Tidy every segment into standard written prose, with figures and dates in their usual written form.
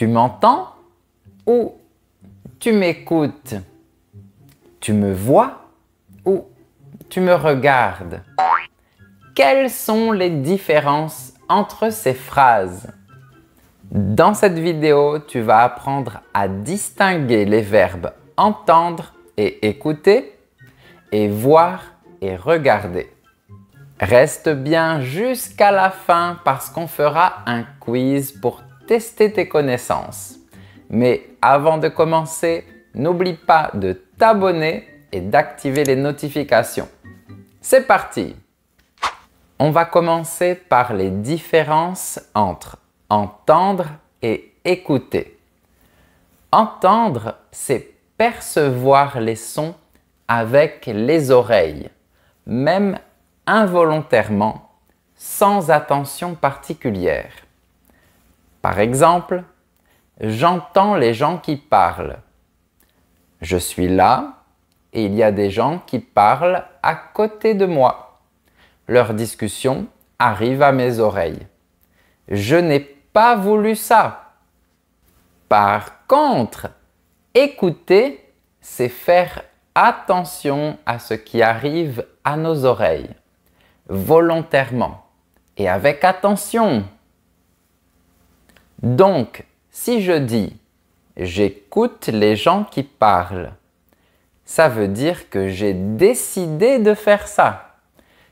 Tu m'entends ou tu m'écoutes? Tu me vois ou tu me regardes? Quelles sont les différences entre ces phrases? Dans cette vidéo, tu vas apprendre à distinguer les verbes entendre et écouter et voir et regarder. Reste bien jusqu'à la fin parce qu'on fera un quiz pour tester tes connaissances. Mais avant de commencer, n'oublie pas de t'abonner et d'activer les notifications. C'est parti! On va commencer par les différences entre entendre et écouter. Entendre, c'est percevoir les sons avec les oreilles, même involontairement, sans attention particulière. Par exemple, j'entends les gens qui parlent. Je suis là et il y a des gens qui parlent à côté de moi. Leur discussion arrive à mes oreilles. Je n'ai pas voulu ça. Par contre, écouter, c'est faire attention à ce qui arrive à nos oreilles, volontairement et avec attention. Donc, si je dis « j'écoute les gens qui parlent », ça veut dire que j'ai décidé de faire ça.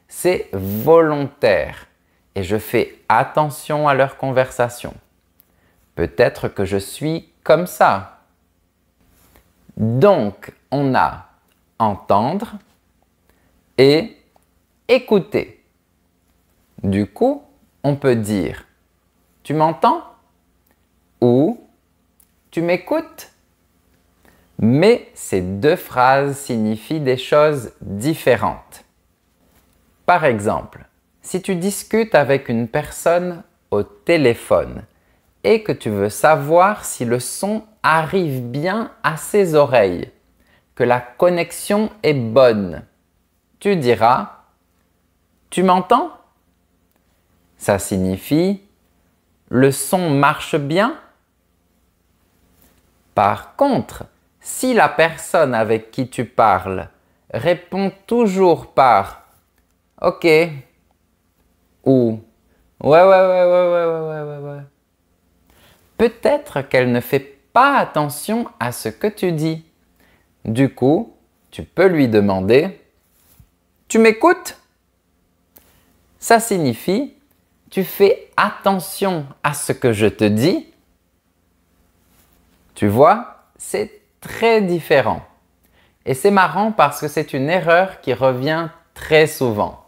C'est volontaire et je fais attention à leur conversation. Peut-être que je suis comme ça. Donc, on a entendre et écouter. Du coup, on peut dire « tu m'entends » ou « tu m'écoutes ». Mais ces deux phrases signifient des choses différentes. Par exemple, si tu discutes avec une personne au téléphone et que tu veux savoir si le son arrive bien à ses oreilles, que la connexion est bonne, tu diras « tu m'entends ?» Ça signifie « le son marche bien ?» Par contre, si la personne avec qui tu parles répond toujours par « ok » ou « ouais. » Peut-être qu'elle ne fait pas attention à ce que tu dis. Du coup, tu peux lui demander « tu m'écoutes ?» Ça signifie « tu fais attention à ce que je te dis ?» Tu vois, c'est très différent. Et c'est marrant parce que c'est une erreur qui revient très souvent.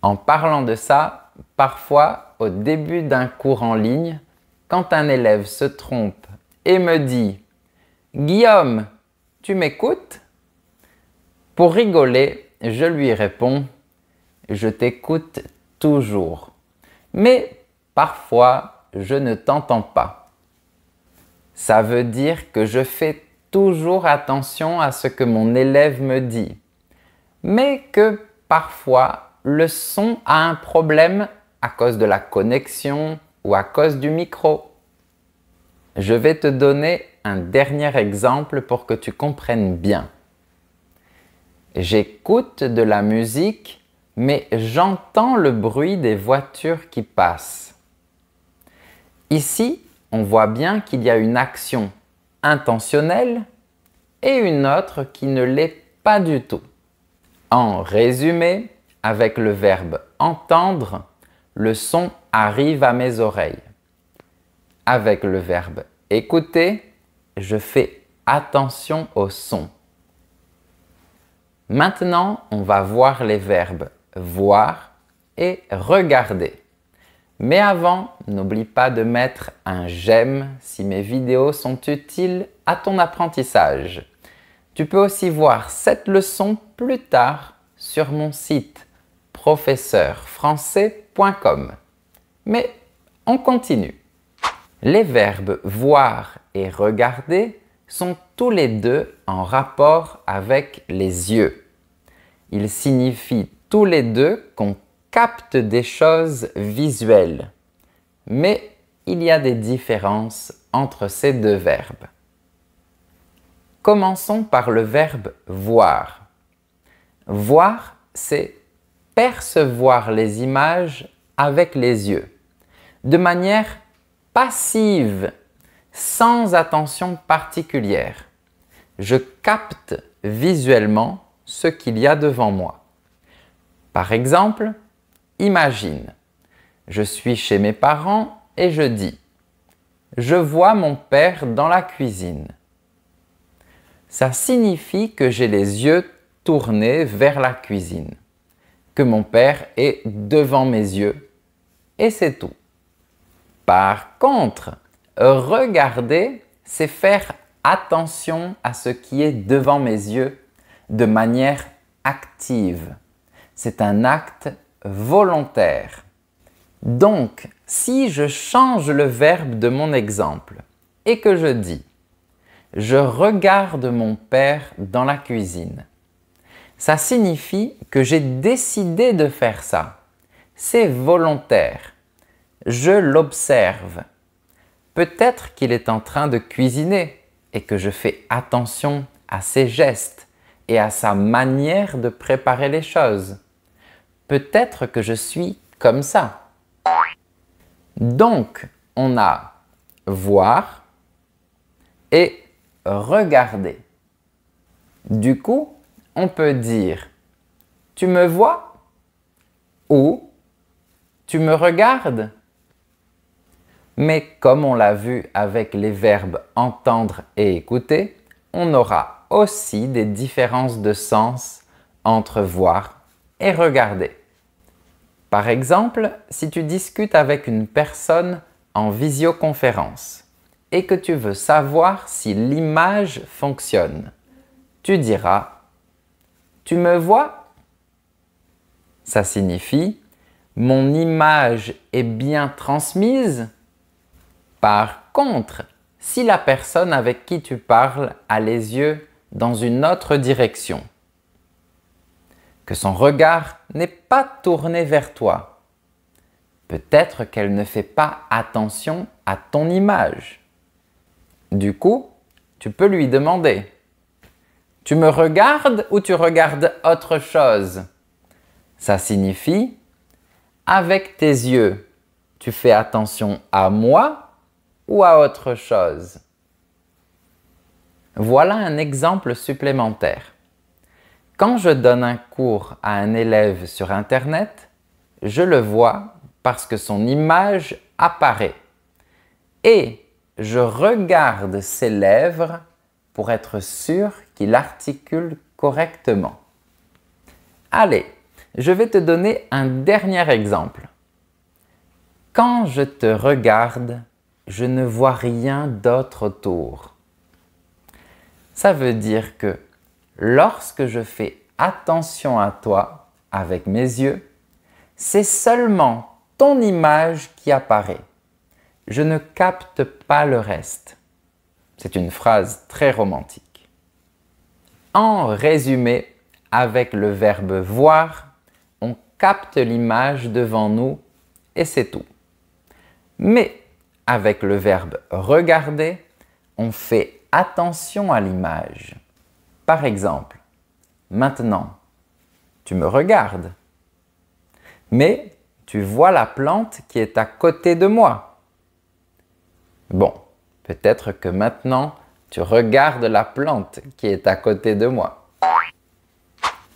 En parlant de ça, parfois, au début d'un cours en ligne, quand un élève se trompe et me dit « Guillaume, tu m'écoutes ?» Pour rigoler, je lui réponds « Je t'écoute toujours. Mais parfois, je ne t'entends pas. » Ça veut dire que je fais toujours attention à ce que mon élève me dit, mais que parfois, le son a un problème à cause de la connexion ou à cause du micro. Je vais te donner un dernier exemple pour que tu comprennes bien. J'écoute de la musique, mais j'entends le bruit des voitures qui passent. Ici, on voit bien qu'il y a une action intentionnelle et une autre qui ne l'est pas du tout. En résumé, avec le verbe « entendre », le son arrive à mes oreilles. Avec le verbe « écouter », je fais attention au son. Maintenant, on va voir les verbes « voir » et « regarder ». Mais avant, n'oublie pas de mettre un j'aime si mes vidéos sont utiles à ton apprentissage. Tu peux aussi voir cette leçon plus tard sur mon site professeurfrançais.com. Mais on continue. Les verbes voir et regarder sont tous les deux en rapport avec les yeux. Ils signifient tous les deux qu'on capte des choses visuelles. Mais il y a des différences entre ces deux verbes. Commençons par le verbe voir. Voir, c'est percevoir les images avec les yeux, de manière passive, sans attention particulière. Je capte visuellement ce qu'il y a devant moi. Par exemple, imagine, je suis chez mes parents et je dis « Je vois mon père dans la cuisine ». Ça signifie que j'ai les yeux tournés vers la cuisine, que mon père est devant mes yeux, et c'est tout. Par contre, regarder, c'est faire attention à ce qui est devant mes yeux de manière active. C'est un acte volontaire. Donc, si je change le verbe de mon exemple et que je dis « Je regarde mon père dans la cuisine », ça signifie que j'ai décidé de faire ça. C'est volontaire. Je l'observe. Peut-être qu'il est en train de cuisiner et que je fais attention à ses gestes et à sa manière de préparer les choses. Peut-être que je suis comme ça. Donc, on a voir et regarder. Du coup, on peut dire « Tu me vois » ou « Tu me regardes ». Mais comme on l'a vu avec les verbes entendre et écouter, on aura aussi des différences de sens entre voir et regarder. Par exemple, si tu discutes avec une personne en visioconférence et que tu veux savoir si l'image fonctionne, tu diras « Tu me vois ?» Ça signifie « Mon image est bien transmise ?» Par contre, si la personne avec qui tu parles a les yeux dans une autre direction, que son regard n'est pas tourné vers toi, peut-être qu'elle ne fait pas attention à ton image. Du coup, tu peux lui demander « Tu me regardes ou tu regardes autre chose ?» Ça signifie « Avec tes yeux, tu fais attention à moi ou à autre chose ?» Voilà un exemple supplémentaire. Quand je donne un cours à un élève sur Internet, je le vois parce que son image apparaît et je regarde ses lèvres pour être sûr qu'il articule correctement. Allez, je vais te donner un dernier exemple. Quand je te regarde, je ne vois rien d'autre autour. Ça veut dire que lorsque je fais attention à toi avec mes yeux, c'est seulement ton image qui apparaît. Je ne capte pas le reste. C'est une phrase très romantique. En résumé, avec le verbe voir, on capte l'image devant nous et c'est tout. Mais avec le verbe regarder, on fait attention à l'image. Par exemple, maintenant, tu me regardes, mais tu vois la plante qui est à côté de moi. Bon, peut-être que maintenant, tu regardes la plante qui est à côté de moi.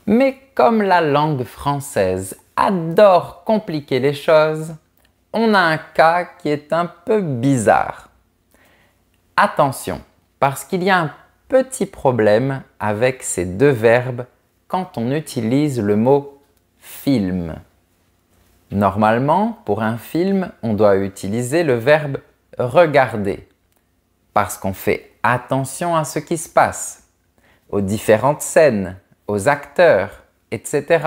Mais comme la langue française adore compliquer les choses, on a un cas qui est un peu bizarre. Attention, parce qu'il y a un petit problème avec ces deux verbes quand on utilise le mot « film ». Normalement, pour un film, on doit utiliser le verbe « regarder » parce qu'on fait attention à ce qui se passe, aux différentes scènes, aux acteurs, etc.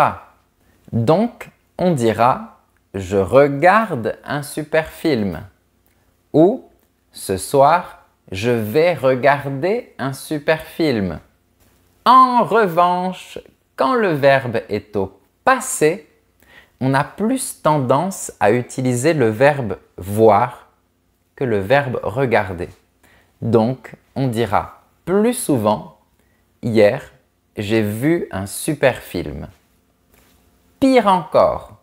Donc, on dira « Je regarde un super film » ou « Ce soir, je vais regarder un super film ». En revanche, quand le verbe est au passé, on a plus tendance à utiliser le verbe « voir » que le verbe regarder. Donc, on dira plus souvent « Hier, j'ai vu un super film ». Pire encore,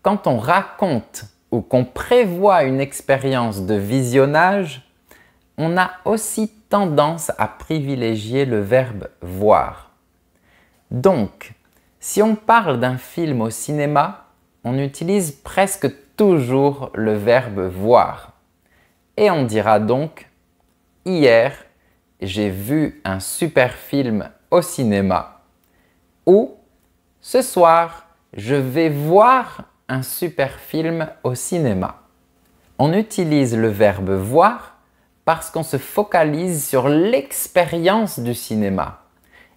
quand on raconte ou qu'on prévoit une expérience de visionnage, on a aussi tendance à privilégier le verbe « voir ». Donc, si on parle d'un film au cinéma, on utilise presque toujours le verbe « voir ». Et on dira donc « Hier, j'ai vu un super film au cinéma » ou « Ce soir, je vais voir un super film au cinéma ». On utilise le verbe « voir » parce qu'on se focalise sur l'expérience du cinéma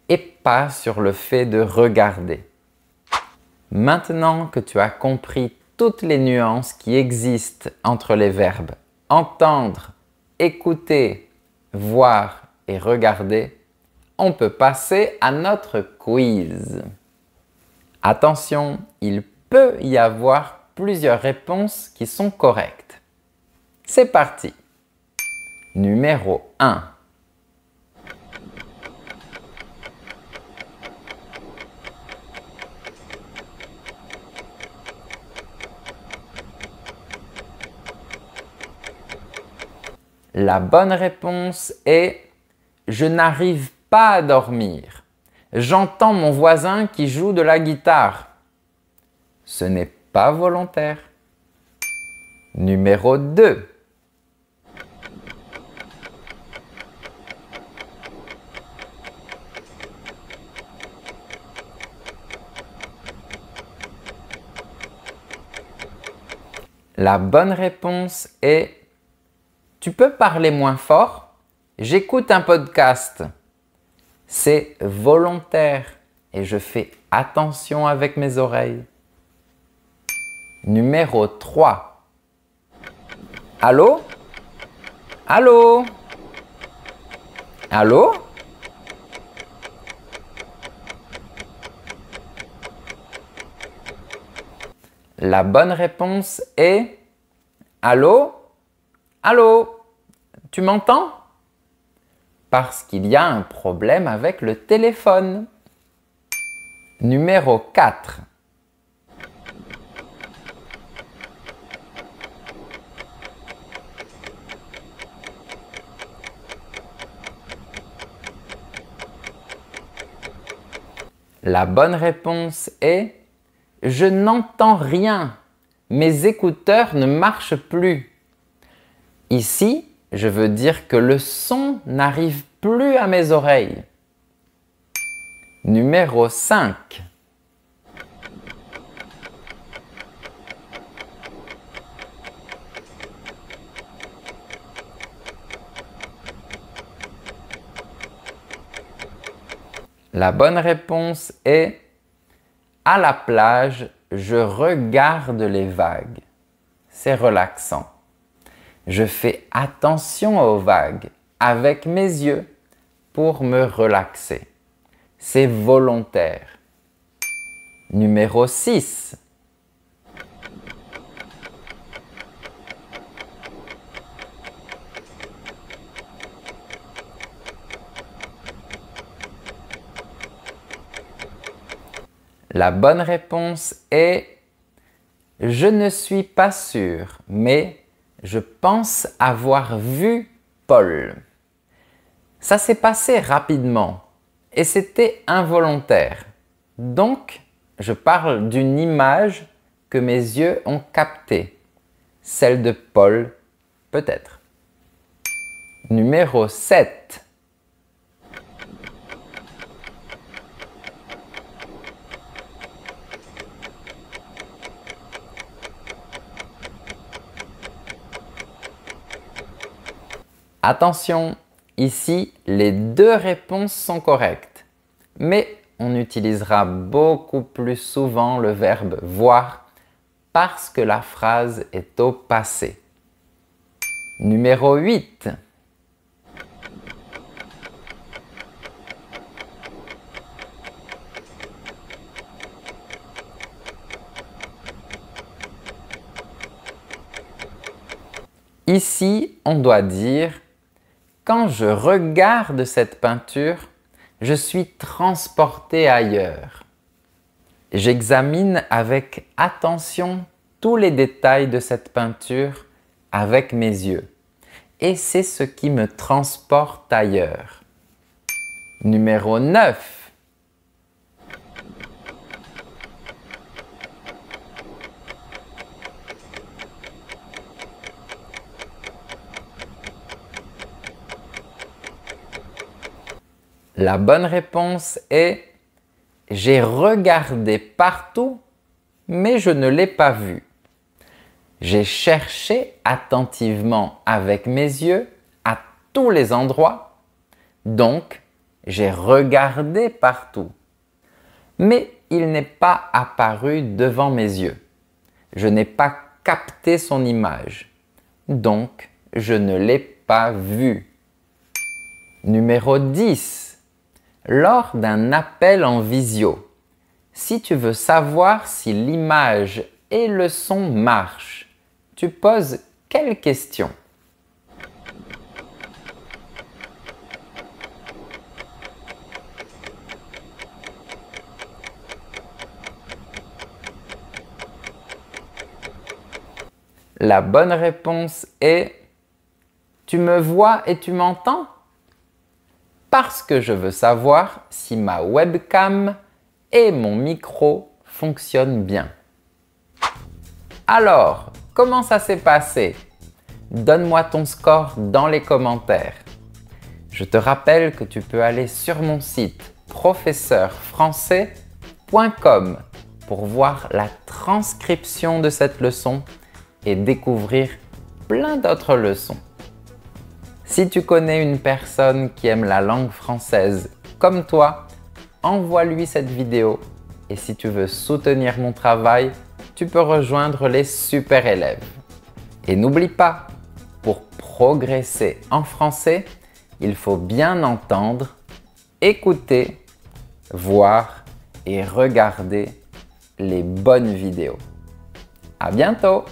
et pas sur le fait de regarder. Maintenant que tu as compris toutes les nuances qui existent entre les verbes entendre, écouter, voir et regarder, on peut passer à notre quiz. Attention, il peut y avoir plusieurs réponses qui sont correctes. C'est parti! Numéro 1. La bonne réponse est « Je n'arrive pas à dormir. J'entends mon voisin qui joue de la guitare. » Ce n'est pas volontaire. Numéro 2. La bonne réponse est « Tu peux parler moins fort? J'écoute un podcast. » C'est volontaire et je fais attention avec mes oreilles. Numéro 3. Allô? Allô? Allô? La bonne réponse est « Allô? Allô? Tu m'entends? » Parce qu'il y a un problème avec le téléphone. Numéro 4. La bonne réponse est « Je n'entends rien. Mes écouteurs ne marchent plus. » Ici, je veux dire que le son n'arrive plus à mes oreilles. Numéro 5. La bonne réponse est « À la plage, je regarde les vagues. » C'est relaxant. Je fais attention aux vagues avec mes yeux pour me relaxer. C'est volontaire. Numéro 6. La bonne réponse est « Je ne suis pas sûr, mais je pense avoir vu Paul. » Ça s'est passé rapidement et c'était involontaire. Donc, je parle d'une image que mes yeux ont captée. Celle de Paul, peut-être. Numéro 7. Attention, ici, les deux réponses sont correctes, mais on utilisera beaucoup plus souvent le verbe « voir » parce que la phrase est au passé. Numéro 8. Ici, on doit dire « Quand je regarde cette peinture, je suis transporté ailleurs. J'examine avec attention tous les détails de cette peinture avec mes yeux. Et c'est ce qui me transporte ailleurs. » Numéro 9. La bonne réponse est « J'ai regardé partout, mais je ne l'ai pas vu. J'ai cherché attentivement avec mes yeux à tous les endroits, donc j'ai regardé partout. Mais il n'est pas apparu devant mes yeux. Je n'ai pas capté son image, donc je ne l'ai pas vu. » Numéro 10. Lors d'un appel en visio, si tu veux savoir si l'image et le son marchent, tu poses quelle question? La bonne réponse est « Tu me vois et tu m'entends ?» Parce que je veux savoir si ma webcam et mon micro fonctionnent bien. Alors, comment ça s'est passé? Donne-moi ton score dans les commentaires. Je te rappelle que tu peux aller sur mon site professeurfrançais.com pour voir la transcription de cette leçon et découvrir plein d'autres leçons. Si tu connais une personne qui aime la langue française comme toi, envoie-lui cette vidéo. Et si tu veux soutenir mon travail, tu peux rejoindre les super élèves. Et n'oublie pas, pour progresser en français, il faut bien entendre, écouter, voir et regarder les bonnes vidéos. À bientôt!